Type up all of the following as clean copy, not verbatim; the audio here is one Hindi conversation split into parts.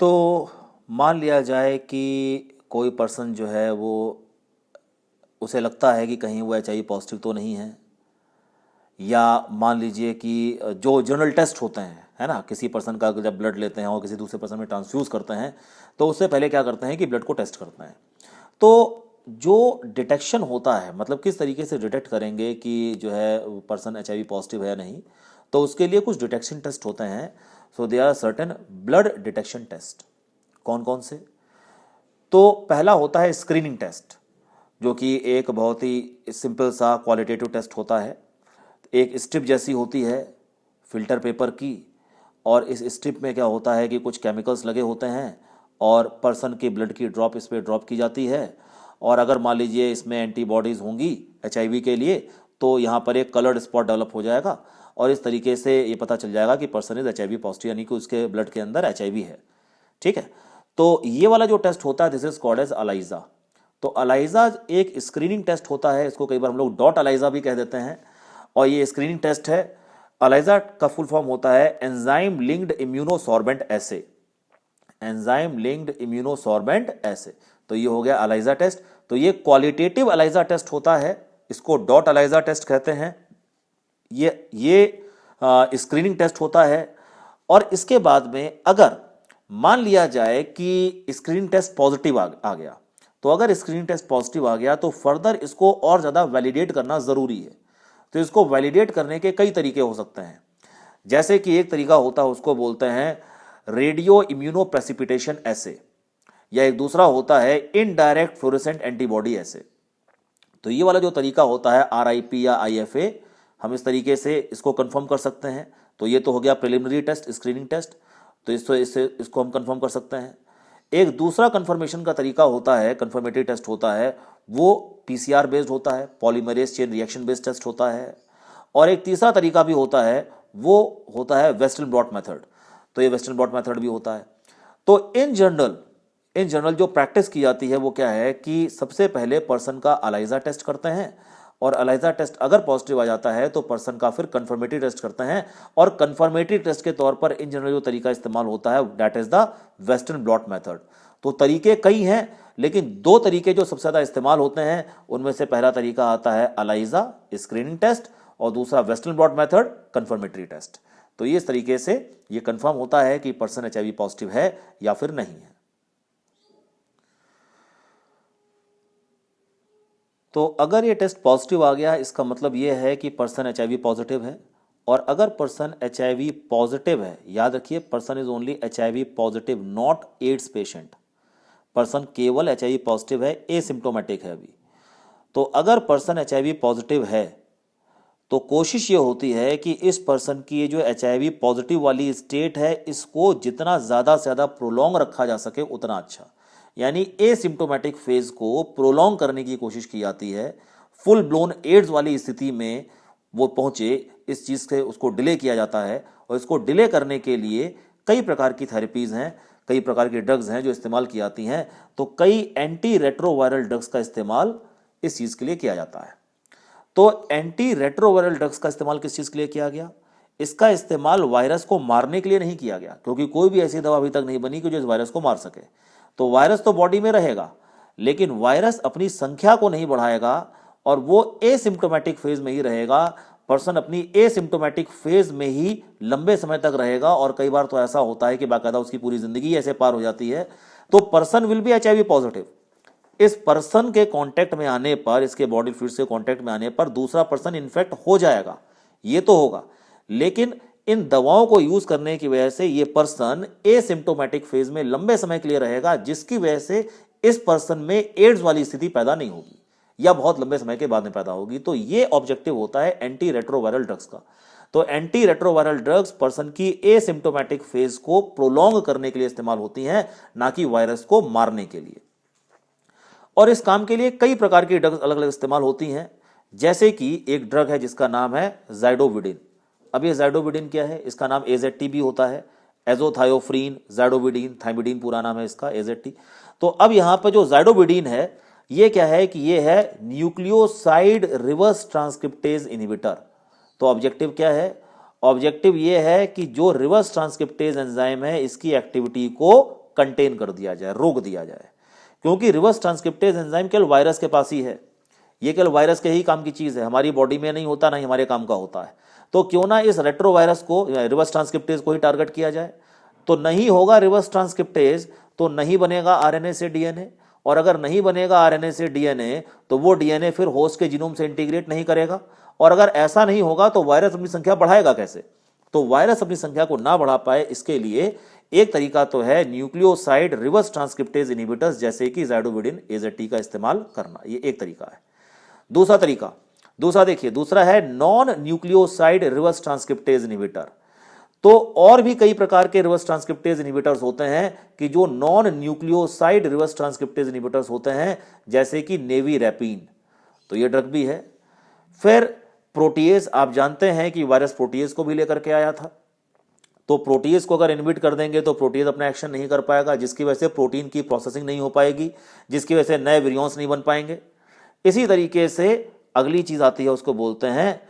तो मान लिया जाए कि कोई पर्सन जो है वो उसे लगता है कि कहीं वो HIV पॉजिटिव तो नहीं है, या मान लीजिए कि जो जनरल टेस्ट होते हैं है ना, किसी पर्सन का जब ब्लड लेते हैं और किसी दूसरे पर्सन में ट्रांसफ्यूज़ करते हैं तो उससे पहले क्या करते हैं कि ब्लड को टेस्ट करते हैं। तो जो डिटेक्शन होता है, मतलब किस तरीके से डिटेक्ट करेंगे कि जो है पर्सन HIV पॉजिटिव है या नहीं, तो उसके लिए कुछ डिटेक्शन टेस्ट होते हैं। So they are certain blood detection test. कौन कौन से? तो पहला होता है स्क्रीनिंग टेस्ट, जो कि एक बहुत ही सिंपल सा क्वालिटेटिव टेस्ट होता है। एक स्ट्रिप जैसी होती है फिल्टर पेपर की, और इस स्ट्रिप में क्या होता है कि कुछ केमिकल्स लगे होते हैं और पर्सन के ब्लड की ड्रॉप इस पर ड्रॉप की जाती है। और अगर मान लीजिए इसमें एंटीबॉडीज़ होंगी HIV के लिए, तो यहाँ पर एक कलर्ड स्पॉट डेवलप हो जाएगा और इस तरीके से ये पता चल जाएगा कि पर्सन इज HIV पॉजिटिव, यानी कि उसके ब्लड के अंदर HIV है। ठीक है, तो ये वाला जो टेस्ट होता है this is called as ELISA. तो अलाइजा एक स्क्रीनिंग टेस्ट होता है, इसको कई बार हम लोग डॉट अलाइजा भी कह देते हैं, और ये स्क्रीनिंग टेस्ट है। अलाइजा का फुल फॉर्म होता है एंजाइम लिंक्ड इम्यूनोसॉर्बेंट एसे। एंजाइम लिंक्ड इम्यूनोसॉर्बेंट एसे, तो ये हो गया अलाइजा टेस्ट। तो ये क्वालिटेटिव अलाइजा टेस्ट होता है, इसको डॉट अलाइजा टेस्ट कहते हैं। ये स्क्रीनिंग टेस्ट होता है। और इसके बाद में अगर मान लिया जाए कि स्क्रीनिंग टेस्ट पॉजिटिव आ गया, तो अगर स्क्रीनिंग टेस्ट पॉजिटिव आ गया तो फर्दर इसको और ज़्यादा वैलिडेट करना ज़रूरी है। तो इसको वैलिडेट करने के कई तरीके हो सकते हैं, जैसे कि एक तरीका होता है उसको बोलते हैं रेडियो इम्यूनो प्रेसिपिटेशन एसे, या एक दूसरा होता है इनडायरेक्ट फ्लोरेसेंट एंटीबॉडी एसे। तो ये वाला जो तरीका होता है RIP या IFA, हम इस तरीके से इसको कंफर्म कर सकते हैं। तो ये तो हो गया प्रिलिमिनरी टेस्ट, स्क्रीनिंग टेस्ट, तो इसको हम कंफर्म कर सकते हैं। एक दूसरा कंफर्मेशन का तरीका होता है, कंफर्मेटरी टेस्ट होता है, वो PCR बेस्ड होता है, polymerase chain reaction based test होता है। और एक तीसरा तरीका भी होता है, वो होता है वेस्टर्न ब्लॉट मेथड। तो ये वेस्टर्न ब्लॉट मेथड भी होता है। तो इन जनरल जो प्रैक्टिस की जाती है वो क्या है कि सबसे पहले पर्सन का अलाइजा टेस्ट करते हैं, और अलाइजा टेस्ट अगर पॉजिटिव आ जाता है तो पर्सन का फिर कंफर्मेटरी टेस्ट करते हैं। और कंफर्मेटरी टेस्ट के तौर पर इन जनरल जो तरीका इस्तेमाल होता है that is the western blot method. तो तरीके कई हैं, लेकिन दो तरीके जो सबसे ज़्यादा इस्तेमाल होते हैं उनमें से पहला तरीका आता है अलाइजा स्क्रीनिंग टेस्ट, और दूसरा western blot method confirmatory test. तो ये इस तरीके से ये कंफर्म होता है कि पर्सन HIV पॉजिटिव है या फिर नहीं है। तो अगर ये टेस्ट पॉजिटिव आ गया, इसका मतलब ये है कि पर्सन HIV पॉजिटिव है। और अगर पर्सन HIV पॉजिटिव है, याद रखिए person is only HIV positive, not ads patient. Person केवल HIV पॉजिटिव है, एसिम्प्टोमेटिक है अभी। तो अगर पर्सन HIV पॉजिटिव है तो कोशिश ये होती है कि इस पर्सन की ये जो HIV पॉजिटिव वाली स्टेट है इसको जितना ज़्यादा से ज़्यादा प्रोलॉन्ग रखा जा सके उतना अच्छा। यानी एसिम्प्टोमेटिक फेज को प्रोलॉन्ग करने की कोशिश की जाती है। फुल ब्लोन एड्स वाली स्थिति में वो पहुंचे, इस चीज़ से उसको डिले किया जाता है। और इसको डिले करने के लिए कई प्रकार की थेरेपीज़ हैं, कई प्रकार की ड्रग्स हैं जो इस्तेमाल की जाती हैं। तो कई एंटी रेट्रोवायरल ड्रग्स का इस्तेमाल इस चीज़ के लिए किया जाता है। तो एंटी रेट्रोवायरल ड्रग्स का इस्तेमाल किस चीज़ के लिए किया गया? इसका इस्तेमाल वायरस को मारने के लिए नहीं किया गया, क्योंकि कोई भी ऐसी दवा अभी तक नहीं बनी कि जो इस वायरस को मार सके। तो वायरस तो बॉडी में रहेगा, लेकिन वायरस अपनी संख्या को नहीं बढ़ाएगा और वो एसिम्प्टोमेटिक फेज में ही रहेगा। पर्सन अपनी एसिम्प्टोमेटिक फेज में ही लंबे समय तक रहेगा, और कई बार तो ऐसा होता है कि बाकायदा उसकी पूरी जिंदगी ऐसे पार हो जाती है। तो person will be HIV positive. इस पर्सन के कांटेक्ट में आने पर, इसके बॉडी फ्लूइड से कांटेक्ट में आने पर दूसरा पर्सन इन्फेक्ट हो जाएगा, ये तो होगा। लेकिन इन दवाओं को यूज करने की वजह से ये पर्सन एसिम्प्टोमेटिक फेज में लंबे समय के लिए रहेगा, जिसकी वजह से इस पर्सन में एड्स वाली स्थिति पैदा नहीं होगी या बहुत लंबे समय के बाद में पैदा होगी। तो ये ऑब्जेक्टिव होता है एंटी रेट्रोवायरल ड्रग्स का। तो एंटी रेट्रोवायरल ड्रग्स पर्सन की एसिम्प्टोमेटिक फेज को प्रोलॉन्ग करने के लिए इस्तेमाल होती हैं, ना कि वायरस को मारने के लिए। और इस काम के लिए कई प्रकार की ड्रग्स अलग अलग इस्तेमाल होती हैं, जैसे कि एक ड्रग है जिसका नाम है ज़ाइडोविडिन। अब ये ज़ाइडोविडिन क्या है? इसका नाम AZT भी होता है, एजोथायोफ्रीन ज़ाइडोविडिन, थाइमिडीन पूरा नाम है इसका, AZT। तो अब यहाँ पर जो ज़ाइडोविडिन है ये क्या है कि ये है न्यूक्लियोसाइड रिवर्स ट्रांसक्रिप्टेज इनहिबिटर। तो ऑब्जेक्टिव क्या है? ऑब्जेक्टिव ये है कि जो रिवर्स ट्रांसक्रिप्टेज एंजाइम है इसकी एक्टिविटी को कंटेन कर दिया जाए, रोक दिया जाए, क्योंकि रिवर्स ट्रांसक्रिप्टेज एंजाइम केवल वायरस के पास ही है, ये केवल वायरस के ही काम की चीज़ है, हमारी बॉडी में नहीं होता, ना ही हमारे काम का होता है। तो क्यों ना इस रेट्रोवायरस को, रिवर्स ट्रांसक्रिप्टेज को ही टारगेट किया जाए। तो नहीं होगा रिवर्स ट्रांसक्रिप्टेज तो नहीं बनेगा आरएनए से डीएनए, और अगर नहीं बनेगा आरएनए से डीएनए तो वो डीएनए फिर होस्ट के जीनोम से इंटीग्रेट नहीं करेगा, और अगर ऐसा नहीं होगा तो वायरस अपनी संख्या बढ़ाएगा कैसे। तो वायरस अपनी संख्या को ना बढ़ा पाए इसके लिए एक तरीका तो है न्यूक्लियोसाइड रिवर्स ट्रांसक्रिप्टेज इनहिबिटर्स जैसे कि ज़ाइडोविडिन AZT का इस्तेमाल करना, ये एक तरीका है। दूसरा तरीका, देखिए दूसरा है non nucleoside reverse transcriptase inhibitor. तो और भी कई प्रकार के रिवर्स ट्रांसक्रिप्टेज इनहिबिटर्स होते हैं कि जो non nucleoside reverse transcriptase inhibitors होते हैं, जैसे कि नेवीरैपिन, तो ये ड्रग भी है। फिर प्रोटीएज, आप जानते हैं कि वायरस प्रोटीएज को भी लेकर के आया था, तो प्रोटीएज को अगर इनहिबिट कर देंगे तो प्रोटीएज अपना एक्शन नहीं कर पाएगा, जिसकी वजह से प्रोटीन की प्रोसेसिंग नहीं हो पाएगी, जिसकी वजह से नए विरियॉन्स नहीं बन पाएंगे। इसी तरीके से अगली चीज आती है, उसको बोलते हैं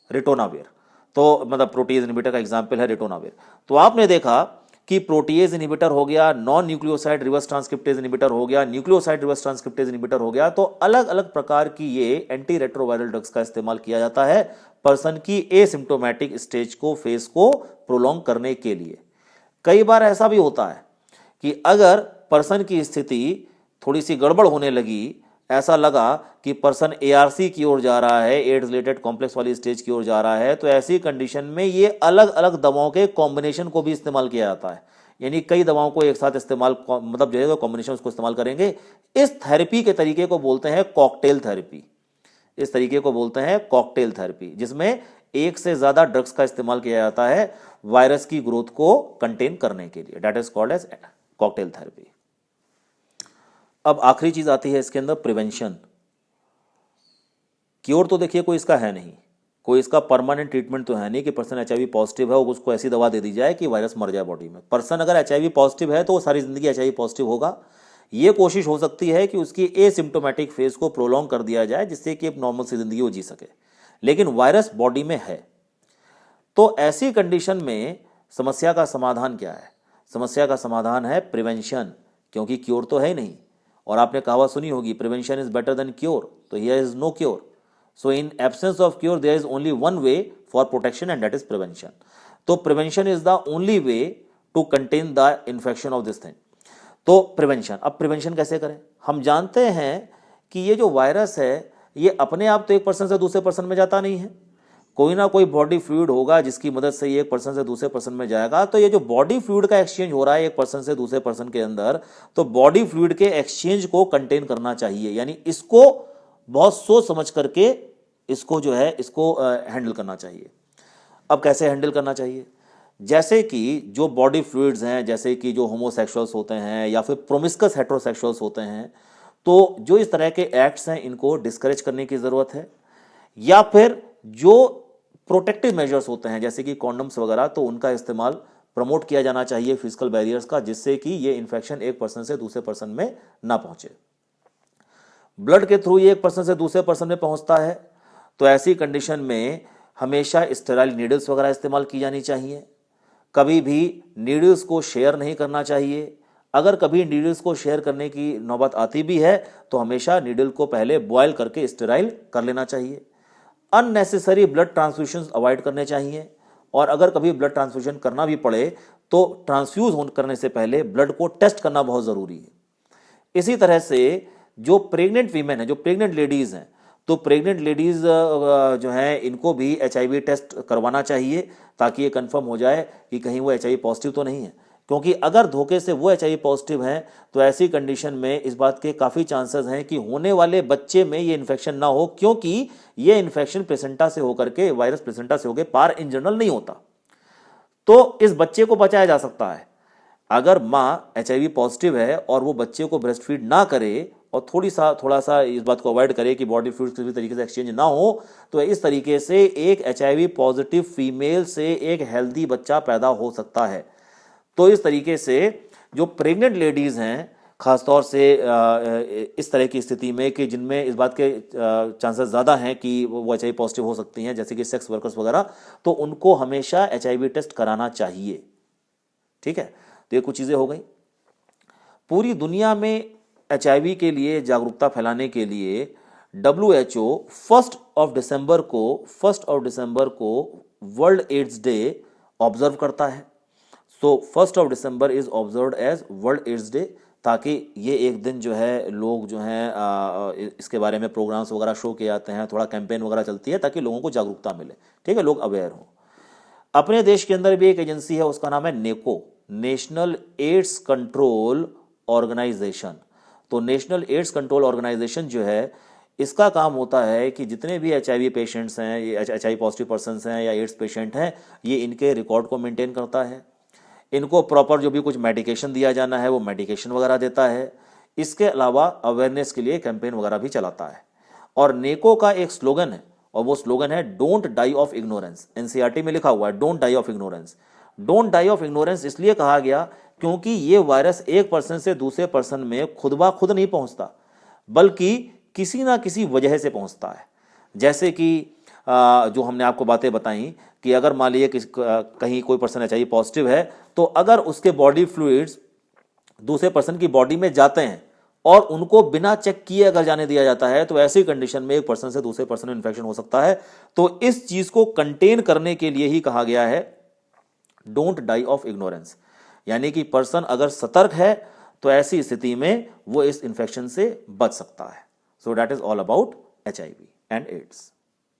रिटोनाविर। तो मतलब प्रोटीएज इनहिबिटर का एग्जांपल है रिटोनाविर। तो आपने देखा कि प्रोटीएज इनहिबिटर हो गया, non nucleoside reverse transcriptase inhibitor हो गया, न्यूक्लियोसाइड रिवर्स ट्रांसक्रिप्टेज इनहिबिटर हो गया। तो अलग अलग प्रकार की ये एंटी रेट्रोवायरल ड्रग्स का इस्तेमाल किया जाता है पर्सन की एसिम्प्टोमेटिक स्टेज को, फेज को प्रोलॉन्ग करने के लिए। कई बार ऐसा भी होता है कि अगर पर्सन की स्थिति थोड़ी सी गड़बड़ होने लगी, ऐसा लगा कि पर्सन ARC की ओर जा रहा है, एड्स रिलेटेड कॉम्प्लेक्स वाली स्टेज की ओर जा रहा है, तो ऐसी कंडीशन में ये अलग अलग दवाओं के कॉम्बिनेशन को भी इस्तेमाल किया जाता है। यानी कई दवाओं को एक साथ इस्तेमाल, मतलब जो है कॉम्बिनेशन उसको इस्तेमाल करेंगे। इस थेरेपी के तरीके को बोलते हैं कॉकटेल थेरेपी। इस तरीके को बोलते हैं कॉकटेल थेरेपी, जिसमें एक से ज्यादा ड्रग्स का इस्तेमाल किया जाता है वायरस की ग्रोथ को कंटेन करने के लिए। That is called as cocktail therapy. अब आखिरी चीज आती है इसके अंदर, प्रिवेंशन। क्योर तो देखिए कोई इसका है नहीं, कोई इसका परमानेंट ट्रीटमेंट तो है नहीं कि पर्सन HIV पॉजिटिव है उसको ऐसी दवा दे दी जाए कि वायरस मर जाए बॉडी में। पर्सन अगर HIV पॉजिटिव है तो वो सारी जिंदगी HIV पॉजिटिव होगा। ये कोशिश हो सकती है कि उसकी एसिम्प्टोमेटिक फेज को प्रोलॉन्ग कर दिया जाए, जिससे कि एक नॉर्मल सी जिंदगी वो जी सके, लेकिन वायरस बॉडी में है। तो ऐसी कंडीशन में समस्या का समाधान क्या है? समस्या का समाधान है प्रिवेंशन, क्योंकि क्योर तो है ही नहीं। और आपने कहावत सुनी होगी, prevention is better than cure. तो here is no cure, so in absence of cure there is only one way for protection and that is prevention. तो prevention is the only way to contain the infection of this thing. तो प्रिवेंशन, अब प्रिवेंशन कैसे करें? हम जानते हैं कि ये जो वायरस है ये अपने आप तो एक पर्सन से दूसरे पर्सन में जाता नहीं है, कोई ना कोई बॉडी फ्लूइड होगा जिसकी मदद से ये एक पर्सन से दूसरे पर्सन में जाएगा। तो ये जो बॉडी फ्लूइड का एक्सचेंज हो रहा है एक पर्सन से दूसरे पर्सन के अंदर, तो बॉडी फ्लूइड के एक्सचेंज को कंटेन करना चाहिए, यानी इसको बहुत सोच समझ करके इसको जो है इसको हैंडल करना चाहिए। अब कैसे हैंडल करना चाहिए? जैसे कि जो बॉडी फ्लूइड्स हैं, जैसे कि जो होमोसेक्सुअल्स होते हैं या फिर प्रोमिस्कस हेटेरोसेक्सुअल्स होते हैं, तो जो इस तरह के एक्ट्स हैं इनको डिस्करेज करने की ज़रूरत है। या फिर जो प्रोटेक्टिव मेजर्स होते हैं जैसे कि कॉन्डम्स वगैरह, तो उनका इस्तेमाल प्रमोट किया जाना चाहिए फिजिकल बैरियर्स का, जिससे कि ये इन्फेक्शन एक पर्सन से दूसरे पर्सन में ना पहुंचे। ब्लड के थ्रू ये एक पर्सन से दूसरे पर्सन में पहुंचता है, तो ऐसी कंडीशन में हमेशा स्टेराइल नीडल्स वगैरह इस्तेमाल की जानी चाहिए। कभी भी नीडल्स को शेयर नहीं करना चाहिए। अगर कभी नीडल्स को शेयर करने की नौबत आती भी है तो हमेशा नीडल को पहले बॉयल करके स्टेराइल कर लेना चाहिए। अननेसेसरी ब्लड ट्रांसफ्यूशंस अवॉइड करने चाहिए, और अगर कभी ब्लड ट्रांसफ्यूजन करना भी पड़े तो ट्रांसफ्यूज करने से पहले ब्लड को टेस्ट करना बहुत ज़रूरी है। इसी तरह से जो प्रेग्नेंट वीमेन है, जो प्रेग्नेंट लेडीज़ हैं, तो प्रेग्नेंट लेडीज़ जो हैं इनको भी HIV टेस्ट करवाना चाहिए, ताकि ये कंफर्म हो जाए कि कहीं वो HIV पॉजिटिव तो नहीं है। क्योंकि अगर धोखे से वो HIV पॉजिटिव हैं तो ऐसी कंडीशन में इस बात के काफ़ी चांसेस हैं कि होने वाले बच्चे में ये इन्फेक्शन ना हो, क्योंकि ये इन्फेक्शन प्लेसेंटा से होकर के, वायरस प्लेसेंटा से होकर पार इन जनरल नहीं होता। तो इस बच्चे को बचाया जा सकता है अगर माँ HIV पॉजिटिव है और वो बच्चे को ब्रेस्ट फीड ना करे और थोड़ा सा इस बात को अवॉइड करे कि बॉडी फ्लूइड्स किसी भी तरीके से एक्सचेंज ना हो, तो इस तरीके से एक HIV पॉजिटिव फीमेल से एक हेल्दी बच्चा पैदा हो सकता है। तो इस तरीके से जो प्रेग्नेंट लेडीज़ हैं, ख़ासतौर से इस तरह की स्थिति में कि जिनमें इस बात के चांसेस ज़्यादा हैं कि वो HIV पॉजिटिव हो सकती हैं, जैसे कि सेक्स वर्कर्स वगैरह, तो उनको हमेशा HIV टेस्ट कराना चाहिए। ठीक है, तो ये कुछ चीज़ें हो गई। पूरी दुनिया में HIV के लिए जागरूकता फैलाने के लिए WHO 1 दिसंबर को वर्ल्ड एड्स डे ऑब्जर्व करता है। So 1 December is observed as world AIDS day, ताकि ये एक दिन जो है लोग जो हैं इसके बारे में प्रोग्राम्स वगैरह शो किए जाते हैं, थोड़ा कैंपेन वगैरह चलती है ताकि लोगों को जागरूकता मिले, ठीक है, लोग अवेयर हों। अपने देश के अंदर भी एक एजेंसी है, उसका नाम है नेको, नेशनल एड्स कंट्रोल ऑर्गेनाइजेशन। तो नेशनल एड्स कंट्रोल ऑर्गेनाइजेशन जो है, इसका काम होता है कि जितने भी HIV पेशेंट्स हैं, ये HIV पॉजिटिव पर्सन्स हैं या एड्स पेशेंट हैं, ये इनके रिकॉर्ड को मेंटेन करता है, इनको प्रॉपर जो भी कुछ मेडिकेशन दिया जाना है वो मेडिकेशन वगैरह देता है। इसके अलावा अवेयरनेस के लिए कैंपेन वगैरह भी चलाता है। और नेको का एक स्लोगन है, और वो स्लोगन है don't die of ignorance. NCERT में लिखा हुआ है don't die of ignorance. Don't die of ignorance इसलिए कहा गया क्योंकि ये वायरस एक पर्सन से दूसरे पर्सन में खुद ब खुद नहीं पहुंचता, बल्कि किसी ना किसी वजह से पहुंचता है। जैसे कि जो हमने आपको बातें बताई कि अगर मान लीजिए कहीं कोई पर्सन HIV पॉजिटिव है, तो अगर उसके बॉडी फ्लूइड्स दूसरे पर्सन की बॉडी में जाते हैं और उनको बिना चेक किए अगर जाने दिया जाता है, तो ऐसी कंडीशन में एक पर्सन से दूसरे पर्सन में इन्फेक्शन हो सकता है। तो इस चीज को कंटेन करने के लिए ही कहा गया है डोंट डाई ऑफ इग्नोरेंस, यानी कि पर्सन अगर सतर्क है तो ऐसी स्थिति में वो इस इन्फेक्शन से बच सकता है। So that is all about HIV and ads.